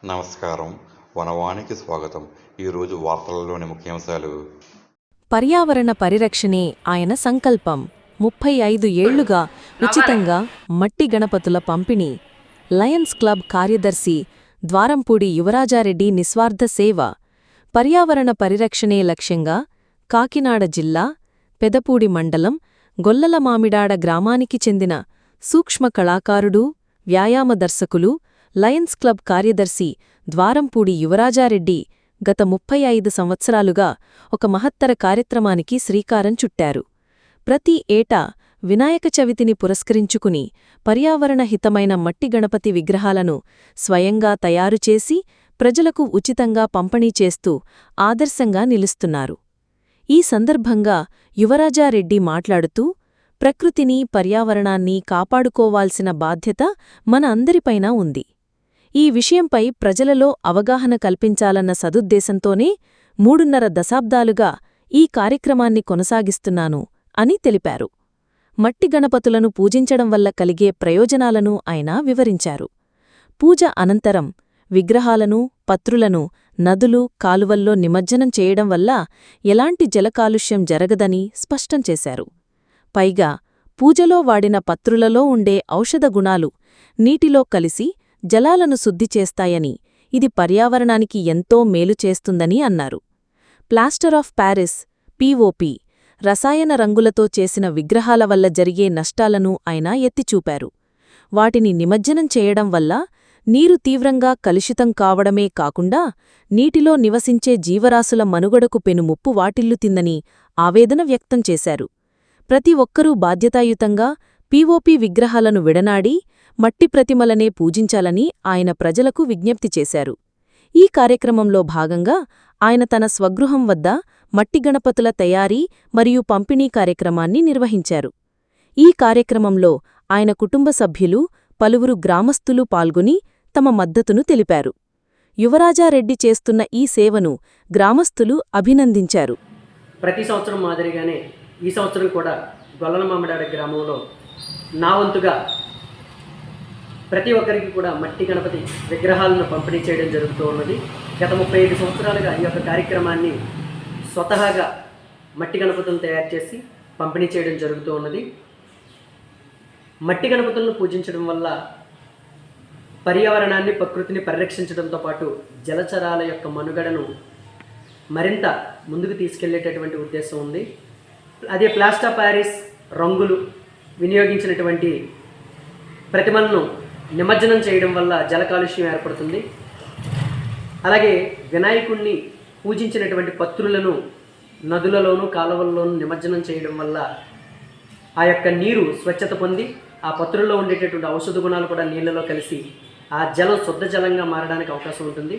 నమస్కారం. వనవానికి స్వాగతం. ఈరోజు వార్తలలోని ముఖ్యాంశాలు. పర్యావరణ పరిరక్షణే ఆయన సంకల్పం. 35 ఏళ్లుగా ఉచితంగా మట్టి గణపతుల పంపిణీ. లయన్స్ క్లబ్ కార్యదర్శి ద్వారంపూడి యువరాజారెడ్డి నిస్వార్థ సేవ. పర్యావరణ పరిరక్షణే లక్ష్యంగా కాకినాడ జిల్లా పెదపూడి మండలం గొల్లలమామిడాడ గ్రామానికి చెందిన సూక్ష్మ కళాకారుడు, వ్యాయామ దర్శకులు, లయన్స్ క్లబ్ కార్యదర్శి ద్వారంపూడి యువరాజారెడ్డి గత 35 సంవత్సరాలుగా ఒక మహత్తర కార్యక్రమానికి శ్రీకారం చుట్టారు. ప్రతి ఏటా వినాయక చవితిని పురస్కరించుకుని పర్యావరణ హితమైన మట్టి గణపతి విగ్రహాలను స్వయంగా తయారుచేసి ప్రజలకు ఉచితంగా పంపిణీ చేస్తూ ఆదర్శంగా నిలుస్తున్నారు. ఈ సందర్భంగా యువరాజారెడ్డి మాట్లాడుతూ, ప్రకృతిని, పర్యావరణాన్ని కాపాడుకోవాల్సిన బాధ్యత మన అందరిపైనా ఉంది. ఈ విషయంపై ప్రజలలో అవగాహన కల్పించాలన్న సదుద్దేశంతోనే 3.5 దశాబ్దాలుగా ఈ కార్యక్రమాన్ని కొనసాగిస్తున్నాను అని తెలిపారు. మట్టి గణపతులను పూజించడం వల్ల కలిగే ప్రయోజనాలను ఆయన వివరించారు. పూజ అనంతరం విగ్రహాలను, పత్రులను నదులు, కాలువల్లో నిమజ్జనం చేయడం వల్ల ఎలాంటి జలకాలుష్యం జరగదని స్పష్టం చేశారు. పైగా పూజలో వాడిన పత్రులలో ఉండే ఔషధ గుణాలు నీటిలో కలిసి జలాలను శుద్ధి చేస్తాయని, ఇది పర్యావరణానికి ఎంతో మేలు చేస్తుందని అన్నారు. ప్లాస్టర్ ఆఫ్ ప్యారిస్, పీఓపీ, రసాయన రంగులతో చేసిన విగ్రహాల వల్ల జరిగే నష్టాలను ఆయన ఎత్తిచూపారు. వాటిని నిమజ్జనం చేయడం వల్ల నీరు తీవ్రంగా కలుషితం కావడమే కాకుండా నీటిలో నివసించే జీవరాశుల మనుగడకు పెనుముప్పు వాటిల్లుతిందని ఆవేదన వ్యక్తం చేశారు. ప్రతి ఒక్కరూ బాధ్యతాయుతంగా పీఓపీ విగ్రహాలను విడనాడి మట్టి ప్రతిమలనే పూజించాలని ఆయన ప్రజలకు విజ్ఞప్తి చేశారు. ఈ కార్యక్రమంలో భాగంగా ఆయన తన స్వగృహం వద్ద మట్టి గణపతుల తయారీ మరియు పంపిణీ కార్యక్రమాన్ని నిర్వహించారు. ఈ కార్యక్రమంలో ఆయన కుటుంబ సభ్యులు, పలువురు గ్రామస్థులు పాల్గొని తమ మద్దతును తెలిపారు. యువరాజారెడ్డి చేస్తున్న ఈ సేవను గ్రామస్థులు అభినందించారు. ప్రతి సంవత్సరం మాదిరిగానే ఈ సంవత్సరం కూడా గొల్లలమామిడాడ గ్రామంలో నా వంతుగా ప్రతి ఒక్కరికి కూడా మట్టి గణపతి విగ్రహాలను పంపిణీ చేయడం జరుగుతూ ఉన్నది. గత 35 సంవత్సరాలుగా ఈ యొక్క కార్యక్రమాన్ని స్వతహాగా మట్టి గణపతులను తయారు చేసి పంపిణీ చేయడం జరుగుతూ ఉన్నది. మట్టి గణపతులను పూజించడం వల్ల పర్యావరణాన్ని, ప్రకృతిని పరిరక్షించడంతో పాటు జలచరాల యొక్క మనుగడను మరింత ముందుకు తీసుకెళ్లేటటువంటి ఉద్దేశం ఉంది. అదే ప్లాస్టర్ ఆఫ్ ప్యారిస్ రంగులు వినియోగించినటువంటి ప్రతిమలను నిమజ్జనం చేయడం వల్ల జల కాలుష్యం ఏర్పడుతుంది. అలాగే వినాయకుణ్ణి పూజించినటువంటి పత్రులను నదులలోనూ, కాలువల్లోనూ నిమజ్జనం చేయడం వల్ల ఆ యొక్క నీరు స్వచ్ఛత పొంది ఆ పత్రుల్లో ఉండేటటువంటి ఔషధ గుణాలు కూడా నీళ్ళలో కలిసి ఆ జలం శుద్ధ జలంగా మారడానికి అవకాశం ఉంటుంది.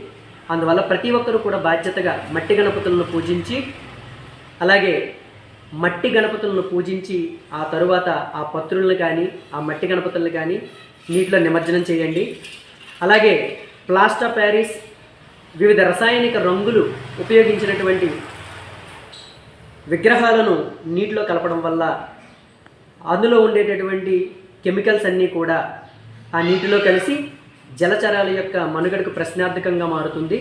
అందువల్ల ప్రతి ఒక్కరూ కూడా బాధ్యతగా మట్టి గణపతులను పూజించి, అలాగే మట్టి గణపతులను పూజించి ఆ తరువాత ఆ పత్రులను కానీ, ఆ మట్టి గణపతులను కానీ నీటిలో నిమజ్జనం చేయండి. అలాగే ప్లాస్టర్ ఆఫ్ ప్యారిస్, వివిధ రసాయనిక రంగులు ఉపయోగించినటువంటి విగ్రహాలను నీటిలో కలపడం వల్ల అందులో ఉండేటటువంటి కెమికల్స్ అన్నీ కూడా ఆ నీటిలో కలిసి జలచరాల యొక్క మనుగడకు ప్రశ్నార్థకంగా మారుతుంది.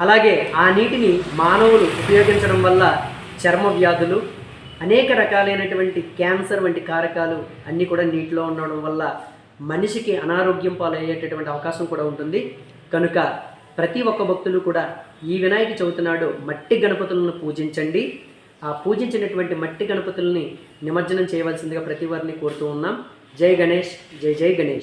అలాగే ఆ నీటిని మానవులు ఉపయోగించడం వల్ల చర్మ వ్యాధులు, అనేక రకాలైనటువంటి క్యాన్సర్ వంటి కారకాలు అన్నీ కూడా నీటిలో ఉండడం వల్ల మనిషికి అనారోగ్యం పాలయ్యేటటువంటి అవకాశం కూడా ఉంటుంది. కనుక ప్రతి ఒక్క భక్తులు కూడా ఈ వినాయక చవితి నాడు మట్టి గణపతులను పూజించండి. ఆ పూజించినటువంటి మట్టి గణపతుల్ని నిమజ్జనం చేయవలసిందిగా ప్రతి వారిని కోరుతూ ఉన్నాం. జై గణేష్, జై జై గణేష్.